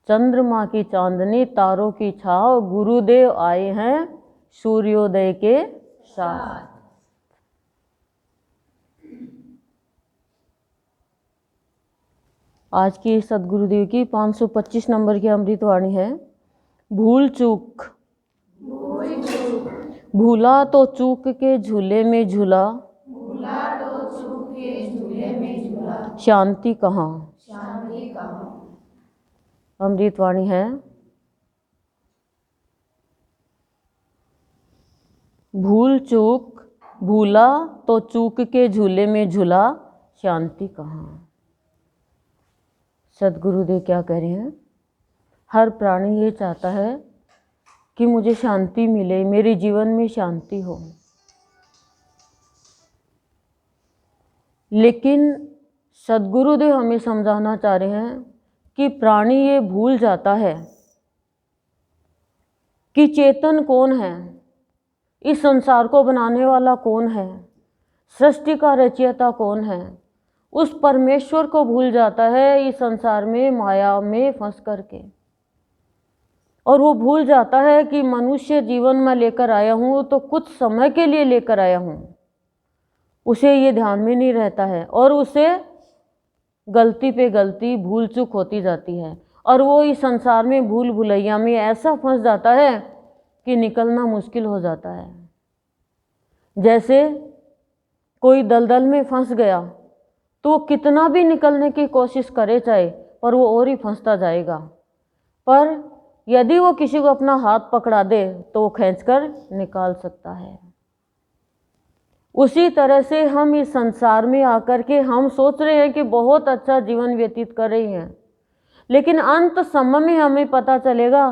चंद्रमा की चांदनी, तारों की छाव, गुरुदेव आए हैं सूर्योदय के साथ। आज की सदगुरुदेव की 525 नंबर की अमृतवाणी है। भूल चूक। भूला तो चूक के झूले में झूला, शांति कहाँ। अमृतवाणी है। भूल चूक, भूला तो चूक के झूले में झूला, शांति कहाँ। सदगुरुदेव क्या कह रहे हैं? हर प्राणी ये चाहता है कि मुझे शांति मिले, मेरे जीवन में शांति हो, लेकिन सदगुरुदेव हमें समझाना चाह रहे हैं कि प्राणी ये भूल जाता है कि चेतन कौन है, इस संसार को बनाने वाला कौन है, सृष्टि का रचयिता कौन है। उस परमेश्वर को भूल जाता है इस संसार में माया में फंस करके, और वो भूल जाता है कि मनुष्य जीवन में लेकर आया हूँ तो कुछ समय के लिए लेकर आया हूँ। उसे ये ध्यान में नहीं रहता है और उसे गलती पे गलती, भूल चूक होती जाती है, और वो इस संसार में भूल भुलैया में ऐसा फंस जाता है कि निकलना मुश्किल हो जाता है। जैसे कोई दलदल में फंस गया तो वो कितना भी निकलने की कोशिश करे चाहे, पर वो और ही फंसता जाएगा। पर यदि वो किसी को अपना हाथ पकड़ा दे तो वो खींचकर निकाल सकता है। उसी तरह से हम इस संसार में आकर के हम सोच रहे हैं कि बहुत अच्छा जीवन व्यतीत कर रहे हैं, लेकिन अंत समय में हमें पता चलेगा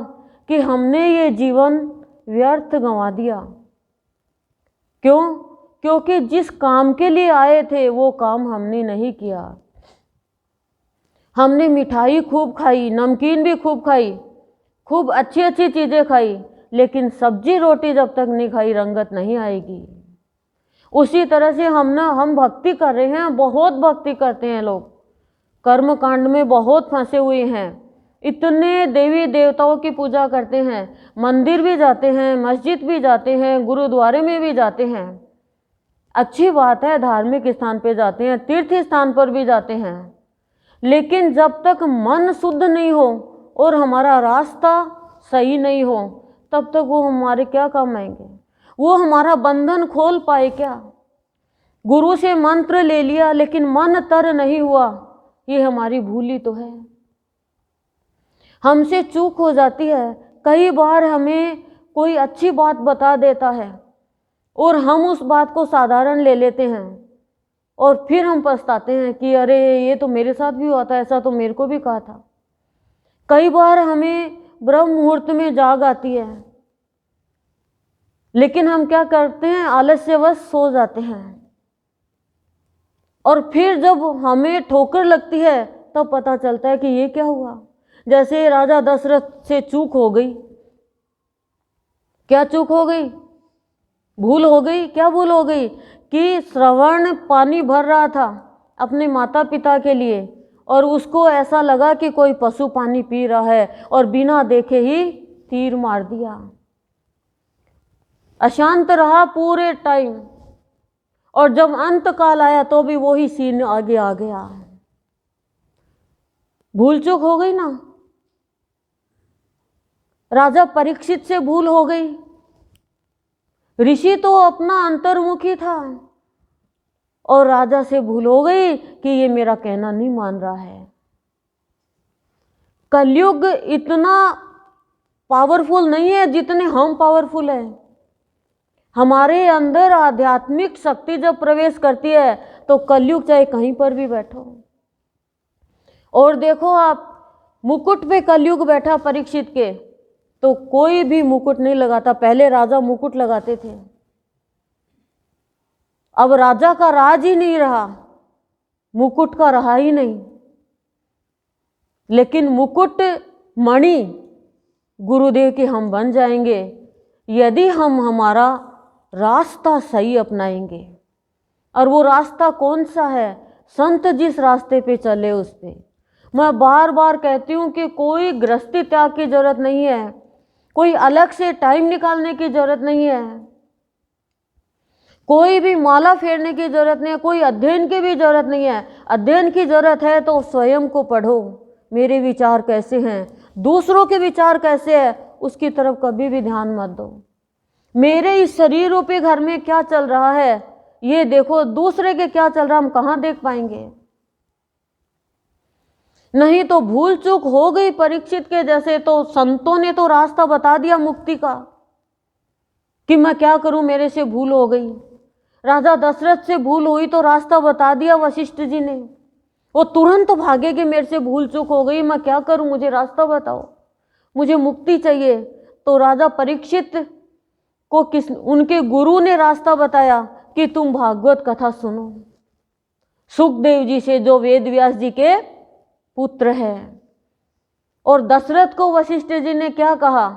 कि हमने ये जीवन व्यर्थ गंवा दिया। क्यों? क्योंकि जिस काम के लिए आए थे वो काम हमने नहीं किया। हमने मिठाई खूब खाई, नमकीन भी खूब खाई, खूब अच्छी अच्छी चीज़ें खाई, लेकिन सब्जी रोटी जब तक नहीं खाई रंगत नहीं आएगी। उसी तरह से हम भक्ति कर रहे हैं, बहुत भक्ति करते हैं लोग, कर्म कांड में बहुत फंसे हुए हैं, इतने देवी देवताओं की पूजा करते हैं, मंदिर भी जाते हैं, मस्जिद भी जाते हैं, गुरुद्वारे में भी जाते हैं। अच्छी बात है, धार्मिक स्थान पे जाते हैं, तीर्थ स्थान पर भी जाते हैं, लेकिन जब तक मन शुद्ध नहीं हो और हमारा रास्ता सही नहीं हो तब तक वो हमारे क्या काम आएंगे? वो हमारा बंधन खोल पाए क्या? गुरु से मंत्र ले लिया लेकिन मन तर नहीं हुआ, ये हमारी भूल ही तो है। हमसे चूक हो जाती है। कई बार हमें कोई अच्छी बात बता देता है और हम उस बात को साधारण ले लेते हैं और फिर हम पछताते हैं कि अरे ये तो मेरे साथ भी हुआ था, ऐसा तो मेरे को भी कहा था। कई बार हमें ब्रह्म मुहूर्त में जाग आती है, लेकिन हम क्या करते हैं? आलस्यवश सो जाते हैं, और फिर जब हमें ठोकर लगती है तब पता चलता है कि ये क्या हुआ। जैसे राजा दशरथ से चूक हो गई। क्या चूक हो गई? भूल हो गई। क्या भूल हो गई? कि श्रवण पानी भर रहा था अपने माता पिता के लिए, और उसको ऐसा लगा कि कोई पशु पानी पी रहा है और बिना देखे ही तीर मार दिया। अशांत रहा पूरे टाइम, और जब अंत काल आया तो भी वही सीन आगे आ गया। भूल चूक हो गई ना। राजा परीक्षित से भूल हो गई। ऋषि तो अपना अंतर्मुखी था, और राजा से भूल हो गई कि ये मेरा कहना नहीं मान रहा है। कलयुग इतना पावरफुल नहीं है जितने हम पावरफुल हैं। हमारे अंदर आध्यात्मिक शक्ति जब प्रवेश करती है तो कलयुग चाहे कहीं पर भी बैठो। और देखो आप, मुकुट पे कलयुग बैठा परीक्षित के, तो कोई भी मुकुट नहीं लगाता। पहले राजा मुकुट लगाते थे, अब राजा का राज ही नहीं रहा, मुकुट का रहा ही नहीं। लेकिन मुकुट मणि गुरुदेव के हम बन जाएंगे यदि हम हमारा रास्ता सही अपनाएंगे। और वो रास्ता कौन सा है? संत जिस रास्ते पे चले उस पे। मैं बार बार कहती हूँ कि कोई गृहस्थी त्याग की जरूरत नहीं है, कोई अलग से टाइम निकालने की जरूरत नहीं है, कोई भी माला फेरने की जरूरत नहीं है, कोई अध्ययन की भी जरूरत नहीं है। अध्ययन की जरूरत है तो स्वयं को पढ़ो, मेरे विचार कैसे हैं, दूसरों के विचार कैसे हैं, उसकी तरफ कभी भी ध्यान मत दो। मेरे इस शरीर रूपी घर में क्या चल रहा है ये देखो, दूसरे के क्या चल रहा हम कहाँ देख पाएंगे। नहीं तो भूल चूक हो गई परीक्षित के जैसे, तो संतों ने तो रास्ता बता दिया मुक्ति का कि मैं क्या करूं, मेरे से भूल हो गई। राजा दशरथ से भूल हुई तो रास्ता बता दिया वशिष्ठ जी ने, वो तुरंत भागे कि मेरे से भूल चूक हो गई, मैं क्या करूं, मुझे रास्ता बताओ, मुझे मुक्ति चाहिए। तो राजा परीक्षित को उनके गुरु ने रास्ता बताया कि तुम भागवत कथा सुनो, सुखदेव जी से जो वेद व्यास जी के पुत्र है। और दशरथ को वशिष्ठ जी ने क्या कहा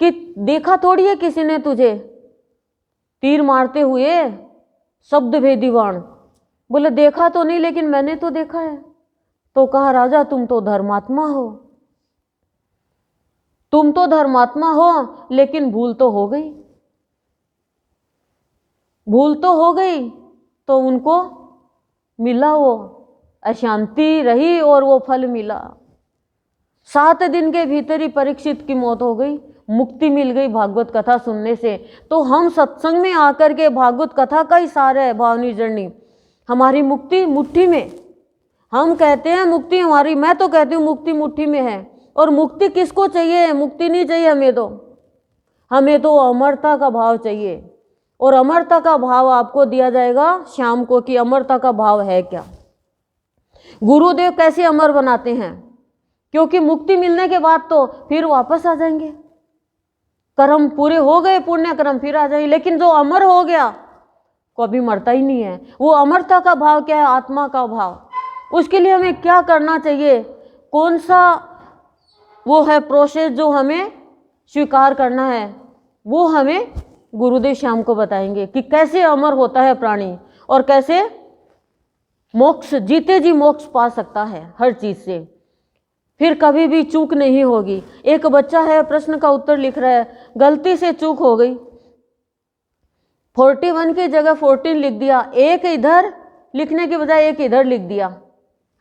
कि देखा थोड़ी है किसी ने तुझे तीर मारते हुए, शब्द भेदी बाण, बोले देखा तो नहीं लेकिन मैंने तो देखा है। तो कहा राजा तुम तो धर्मात्मा हो, तुम तो धर्मात्मा हो, लेकिन भूल तो हो गई, भूल तो हो गई। तो उनको मिला, वो अशांति रही और वो फल मिला। 7 दिन के भीतर ही परीक्षित की मौत हो गई, मुक्ति मिल गई भागवत कथा सुनने से। तो हम सत्संग में आकर के भागवत कथा का ही सार है भावनी जर्नी, हमारी मुक्ति मुट्ठी में। हम कहते हैं मुक्ति हमारी, मैं तो कहती हूँ मुक्ति मुट्ठी में है। और मुक्ति किसको चाहिए, मुक्ति नहीं चाहिए हमें तो अमरता का भाव चाहिए। और अमरता का भाव आपको दिया जाएगा शाम को कि अमरता का भाव है क्या। गुरुदेव कैसे अमर बनाते हैं, क्योंकि मुक्ति मिलने के बाद तो फिर वापस आ जाएंगे, कर्म पूरे हो गए, पुण्य कर्म फिर आ जाएंगे। लेकिन जो अमर हो गया कभी मरता ही नहीं है। वो अमरता का भाव क्या है, आत्मा का भाव। उसके लिए हमें क्या करना चाहिए, कौन सा वो है प्रोसेस जो हमें स्वीकार करना है, वो हमें गुरुदेव शाम को बताएंगे कि कैसे अमर होता है प्राणी और कैसे मोक्ष, जीते जी मोक्ष पा सकता है हर चीज से, फिर कभी भी चूक नहीं होगी। एक बच्चा है प्रश्न का उत्तर लिख रहा है, गलती से चूक हो गई, 41 की जगह 14 लिख दिया, एक इधर लिखने के बजाय एक इधर लिख दिया।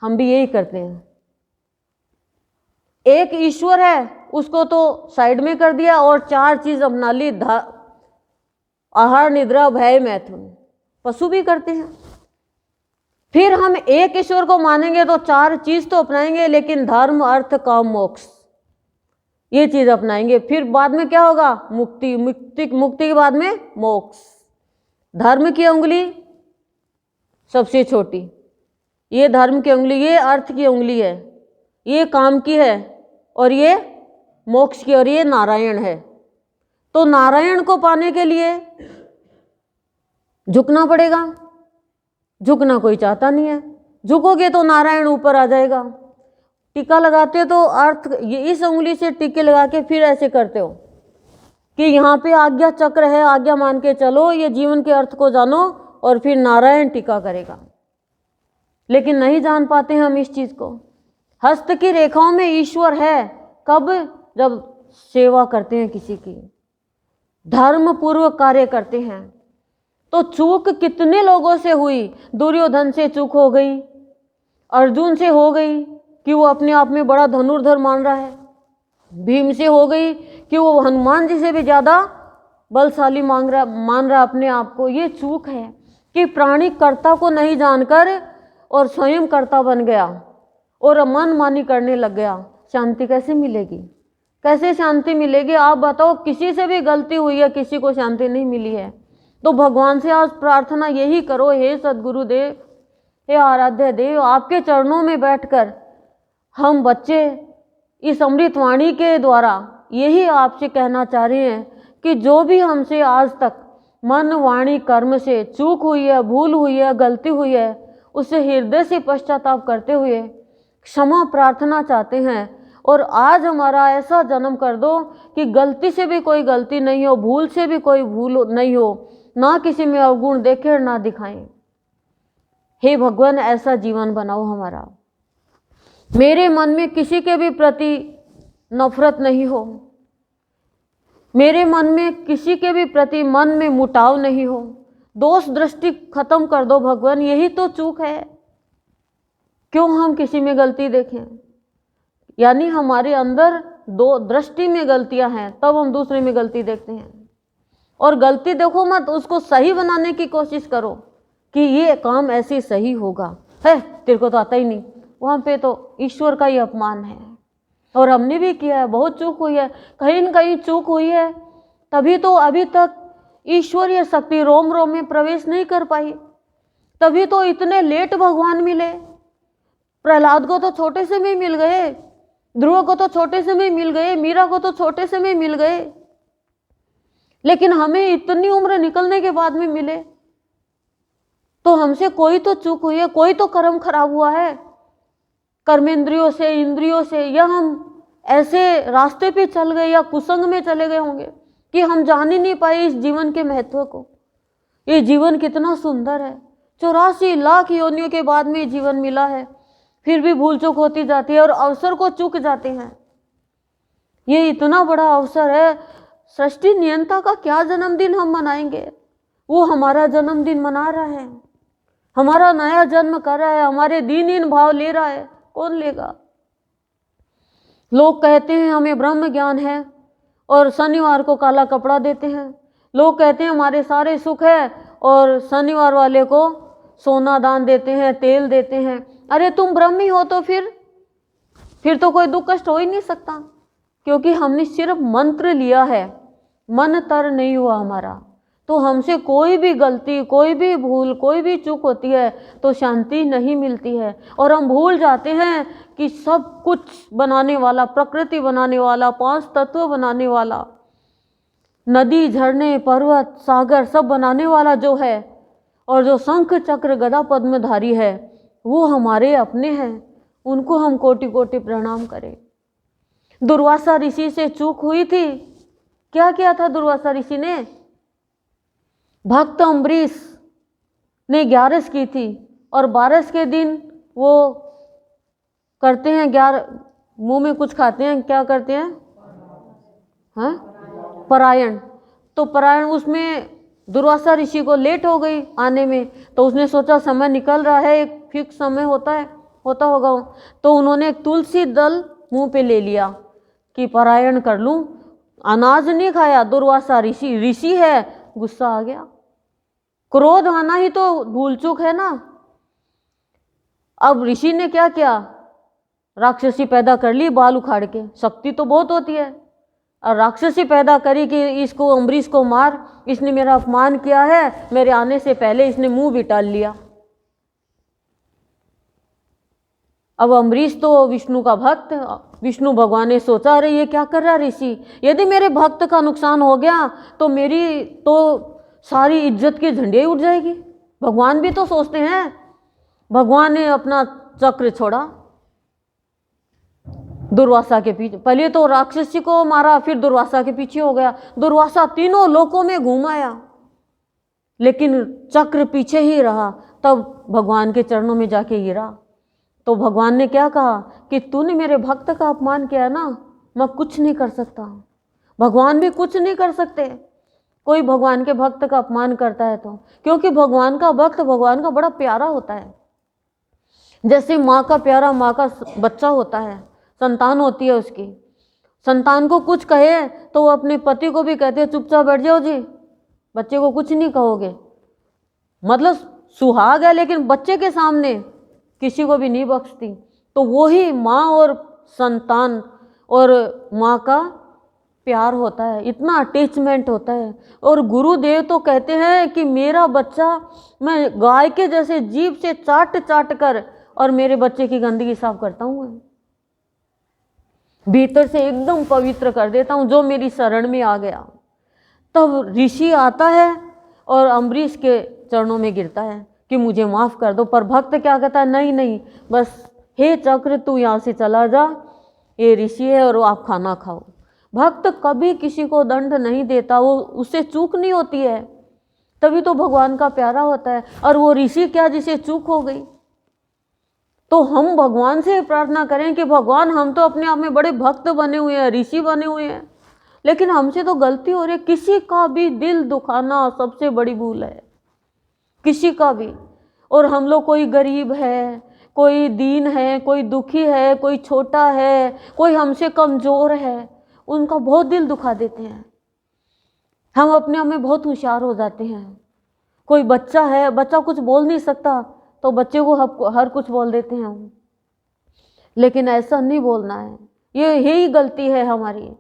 हम भी यही करते हैं। एक ईश्वर है उसको तो साइड में कर दिया और 4 चीज अपना ली, आहार निद्रा भय मैथुन, पशु भी करते हैं। फिर हम एक ईश्वर को मानेंगे तो 4 चीज तो अपनाएंगे, लेकिन धर्म अर्थ काम मोक्ष ये चीज अपनाएंगे। फिर बाद में क्या होगा, मुक्ति, मुक्ति के बाद में मोक्ष। धर्म की उंगली सबसे छोटी, ये धर्म की उंगली, ये अर्थ की उंगली है, ये काम की है, और ये मोक्ष की, और ये नारायण है। तो नारायण को पाने के लिए झुकना पड़ेगा, झुकना कोई चाहता नहीं है। झुकोगे तो नारायण ऊपर आ जाएगा। टीका लगाते हो तो अर्थ, ये इस उंगली से टीके लगा के फिर ऐसे करते हो कि यहाँ पे आज्ञा चक्र है, आज्ञा मान के चलो, ये जीवन के अर्थ को जानो, और फिर नारायण टीका करेगा। लेकिन नहीं जान पाते हैं हम इस चीज को। हस्त की रेखाओं में ईश्वर है कब, जब सेवा करते हैं किसी की, धर्म पूर्वक कार्य करते हैं। तो चूक कितने लोगों से हुई, दुर्योधन से चूक हो गई, अर्जुन से हो गई कि वो अपने आप में बड़ा धनुर्धर मान रहा है, भीम से हो गई कि वो हनुमान जी से भी ज्यादा बलशाली मान रहा अपने आप को। ये चूक है कि प्राणी कर्ता को नहीं जानकर और स्वयं कर्ता बन गया और मनमानी करने लग गया। शांति कैसे मिलेगी, कैसे शांति मिलेगी आप बताओ। किसी से भी गलती हुई है, किसी को शांति नहीं मिली है। तो भगवान से आज प्रार्थना यही करो, हे सद्गुरुदेव, हे आराध्य देव, आपके चरणों में बैठकर हम बच्चे इस अमृतवाणी के द्वारा यही आपसे कहना चाह रहे हैं कि जो भी हमसे आज तक मन वाणी कर्म से चूक हुई है, भूल हुई है, गलती हुई है, उससे हृदय से पश्चाताप करते हुए क्षमा प्रार्थना चाहते हैं। और आज हमारा ऐसा जन्म कर दो कि गलती से भी कोई गलती नहीं हो, भूल से भी कोई भूल नहीं हो, ना किसी में अवगुण देखे और ना दिखाएं। हे भगवान, ऐसा जीवन बनाओ हमारा। मेरे मन में किसी के भी प्रति नफरत नहीं हो, मेरे मन में किसी के भी प्रति मन में मुटाव नहीं हो। दोष दृष्टि खत्म कर दो भगवान, यही तो चूक है। क्यों हम किसी में गलती देखें? यानी हमारे अंदर दो दृष्टि में गलतियां हैं, तब हम दूसरे में गलती देखते हैं। और गलती देखो मत, उसको सही बनाने की कोशिश करो कि ये काम ऐसे सही होगा। है तेरे को तो आता ही नहीं, वहाँ पे तो ईश्वर का ही अपमान है। और हमने भी किया है, बहुत चूक हुई है, कहीं न कहीं चूक हुई है, तभी तो अभी तक ईश्वरीय शक्ति रोम रोम में प्रवेश नहीं कर पाई, तभी तो इतने लेट भगवान मिले। प्रहलाद को तो छोटे से में मिल गए, ध्रुव को तो छोटे से में मिल गए, मीरा को तो छोटे से में मिल गए, लेकिन हमें इतनी उम्र निकलने के बाद में मिले। तो हमसे कोई तो चूक हुई है, कोई तो कर्म खराब हुआ है कर्मेंद्रियों से, इंद्रियों से, या हम ऐसे रास्ते पे चल गए या कुसंग में चले गए होंगे कि हम जान ही नहीं पाए इस जीवन के महत्व को। ये जीवन कितना सुंदर है, 84 लाख योनियों के बाद में जीवन मिला है, फिर भी भूल चूक होती जाती है और अवसर को चूक जाते हैं। ये इतना बड़ा अवसर है, सृष्टि नियंता का क्या जन्मदिन हम मनाएंगे? वो हमारा जन्मदिन मना रहा है, हमारा नया जन्म कर रहा है, हमारे दीनहीन भाव ले रहा है। कौन लेगा? लोग कहते हैं हमें ब्रह्म ज्ञान है और शनिवार को काला कपड़ा देते हैं। लोग कहते हैं हमारे सारे सुख है और शनिवार वाले को सोना दान देते हैं, तेल देते हैं। अरे तुम ब्रह्मी हो तो फिर तो कोई दुख कष्ट हो ही नहीं सकता, क्योंकि हमने सिर्फ मंत्र लिया है, मन तर नहीं हुआ हमारा। तो हमसे कोई भी गलती, कोई भी भूल, कोई भी चूक होती है तो शांति नहीं मिलती है, और हम भूल जाते हैं कि सब कुछ बनाने वाला, प्रकृति बनाने वाला, 5 तत्व बनाने वाला, नदी, झरने, पर्वत, सागर सब बनाने वाला जो है, और जो शंख चक्र गदा पद्मधारी है, वो हमारे अपने हैं। उनको हम कोटि कोटि प्रणाम करें। दुर्वासा ऋषि से चूक हुई थी। क्या किया था दुर्वासा ऋषि ने? भक्त अम्बरीश ने 11 की थी, और 12 के दिन वो करते हैं 11, मुंह में कुछ खाते हैं, क्या करते हैं? हाँ, परायण। तो परायण, उसमें दुर्वासा ऋषि को लेट हो गई आने में, तो उसने सोचा समय निकल रहा है, एक फिक्स समय होता होगा, तो उन्होंने एक तुलसी दल मुंह पे ले लिया कि परायण कर लूं। अनाज नहीं खाया। दुर्वासा ऋषि है, गुस्सा आ गया। क्रोध आना ही तो भूल चूक है ना। अब ऋषि ने क्या किया? राक्षसी पैदा कर ली बाल उखाड़ के। शक्ति तो बहुत होती है, और राक्षसी पैदा करी कि इसको, अम्बरीश को मार, इसने मेरा अपमान किया है, मेरे आने से पहले इसने मुंह भी टाल लिया। अब अम्बरीश तो विष्णु का भक्त, विष्णु भगवान ने सोचा अरे ये क्या कर रहा है ऋषि, यदि मेरे भक्त का नुकसान हो गया तो मेरी तो सारी इज्जत की झंडी उड़ जाएगी। भगवान भी तो सोचते हैं। भगवान ने अपना चक्र छोड़ा दुर्वासा के पीछे। पहले तो राक्षसी को मारा, फिर दुर्वासा के पीछे हो गया। दुर्वासा तीनों लोकों में घुमाया, लेकिन चक्र पीछे ही रहा। तब भगवान के चरणों में जाके गिरा। तो भगवान ने क्या कहा कि तूने मेरे भक्त का अपमान किया ना, मैं कुछ नहीं कर सकता। भगवान भी कुछ नहीं कर सकते कोई भगवान के भक्त का अपमान करता है तो, क्योंकि भगवान का भक्त भगवान का बड़ा प्यारा होता है। जैसे माँ का प्यारा माँ का बच्चा होता है, संतान होती है उसकी, संतान को कुछ कहे तो वो अपने पति को भी कहते हैं चुपचाप बैठ जाओ जी, बच्चे को कुछ नहीं कहोगे। मतलब सुहाग है, लेकिन बच्चे के सामने किसी को भी नहीं बख्शती। तो वही माँ और संतान और माँ का प्यार होता है, इतना अटैचमेंट होता है। और गुरुदेव तो कहते हैं कि मेरा बच्चा, मैं गाय के जैसे जीभ से चाट चाट कर और मेरे बच्चे की गंदगी साफ करता हूँ, भीतर से एकदम पवित्र कर देता हूँ जो मेरी शरण में आ गया। तब ऋषि आता है और अम्बरीश के चरणों में गिरता है कि मुझे माफ़ कर दो। पर भक्त क्या कहता है, नहीं नहीं, बस हे चक्र तू यहाँ से चला जा, ये ऋषि है और आप खाना खाओ। भक्त कभी किसी को दंड नहीं देता, वो उससे चूक नहीं होती है, तभी तो भगवान का प्यारा होता है। और वो ऋषि क्या जिसे चूक हो गई, तो हम भगवान से प्रार्थना करें कि भगवान हम तो अपने आप में बड़े भक्त बने हुए हैं, ऋषि बने हुए हैं, लेकिन हमसे तो गलती हो रही है। किसी का भी दिल दुखाना सबसे बड़ी भूल है, किसी का भी। और हम लोग, कोई गरीब है, कोई दीन है, कोई दुखी है, कोई छोटा है, कोई हमसे कमज़ोर है, उनका बहुत दिल दुखा देते हैं। हम अपने आप में बहुत होशियार हो जाते हैं। कोई बच्चा है, बच्चा कुछ बोल नहीं सकता तो बच्चे को हर कुछ बोल देते हैं हम, लेकिन ऐसा नहीं बोलना है। यही गलती है हमारी।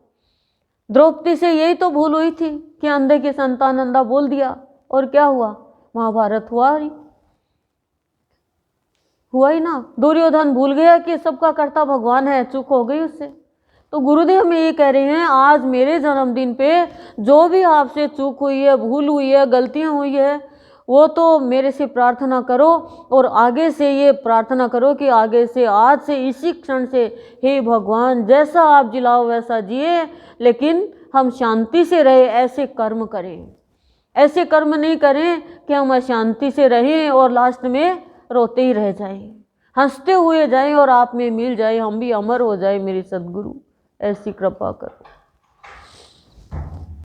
द्रौपदी से यही तो भूल हुई थी कि अंधे की संतान अंधा बोल दिया, और क्या हुआ? महाभारत हुआ ही ना। दुर्योधन भूल गया कि सबका कर्ता भगवान है, चूक हो गई उससे। तो गुरुदेव हमें ये कह रहे हैं, आज मेरे जन्मदिन पे जो भी आपसे चूक हुई है, भूल हुई है, गलतियां हुई है, वो तो मेरे से प्रार्थना करो, और आगे से ये प्रार्थना करो कि आगे से, आज से, इसी क्षण से, हे भगवान जैसा आप जिलाओ वैसा जिए, लेकिन हम शांति से रहे, ऐसे कर्म करें। ऐसे कर्म नहीं करें कि हम अशांति से रहें और लास्ट में रोते ही रह जाएं, हंसते हुए जाएं और आप में मिल जाए, हम भी अमर हो जाए। मेरे सद्गुरु ऐसी कृपा करो।